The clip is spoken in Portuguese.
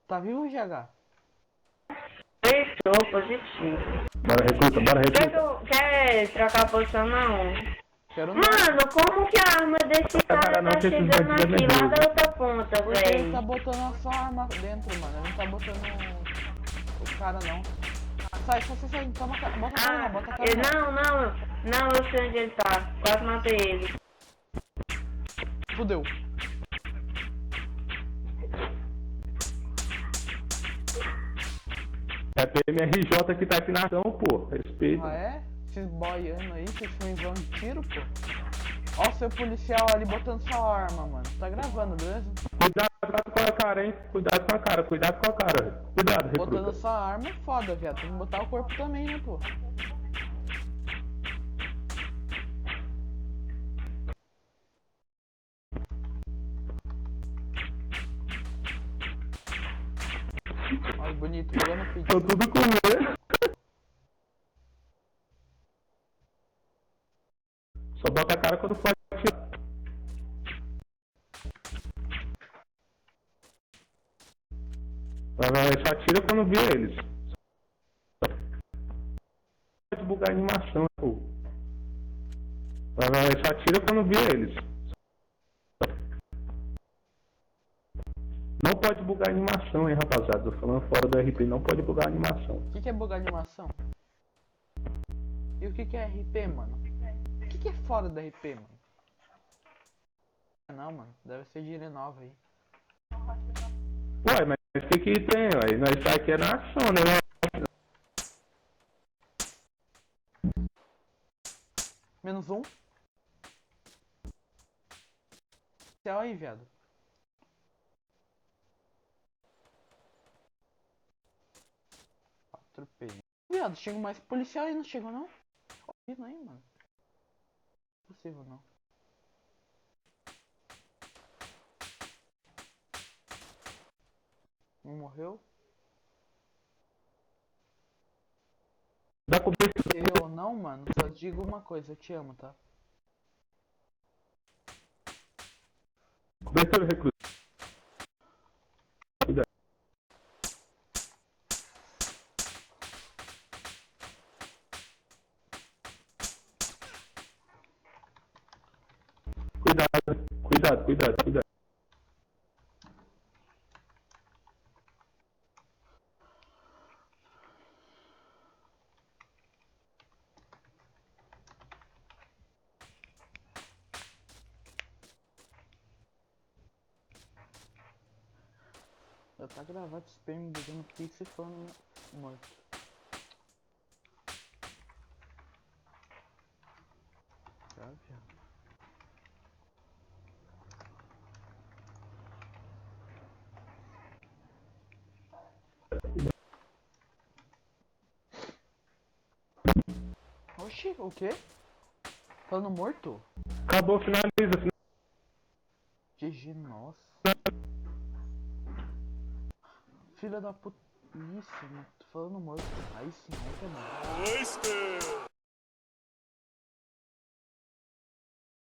Tá vivo, GH? Fechou, positivo. Bora, recruta, bora, recruta. Quer trocar a posição não? Quero não. Mano, como que a arma desse cara não, tá que esses chegando bandidos é aqui lá nervoso. da outra ponta, Porque ele velho? tá botando a sua arma dentro, mano. Ele não tá botando o cara, não. Sai, toma a cara. Bota a cara não, bota a cara não. Não, eu sei onde ele tá. Quase matei ele. Fudeu. É a PMRJ que tá aqui na ação, pô. Respeita. Ah, é? Esses boiando aí, esses filmezão de tiro, pô. Ó o seu policial ali botando sua arma, mano. Tá gravando, beleza? Cuidado com a cara, hein? Cuidado com a cara, cuidado com a cara. Cuidado, recruta. Botando sua arma é foda, viado. Tem que botar o corpo também, né, pô? Olha, bonito, pegando o Tô tudo com medo. Só bota a cara quando for atirar. Só atira quando vê eles. Pode bugar a animação, pô. Só atira quando vê eles. Não pode bugar a animação, hein, rapaziada. Tô falando fora do RP, não pode bugar a animação. O que é bugar animação? E o que é RP, mano? O que é fora da RP, mano? Não, mano. Deve ser gíria nova aí. Ué, mas o que tem, ué? Nós tá aqui é na ação, né? Menos um. Céu aí, viado. Atropelei. Viado, chega mais policial aí, não chegou não? Vindo aí, mano. Não é possível não. Um morreu. Dá cobertura. Eu não, mano. Só digo uma coisa, eu te amo, tá? Cobertura, recruta. Cuidado. Cuidado. Já tá gravado esse PM bugando aqui se for morto. Já, viado. Oxi, o quê? Falando morto? Acabou, finaliza. GG, nossa. Filha da puta. Isso, mano. Tô falando morto. Aí sim, aí que é bom.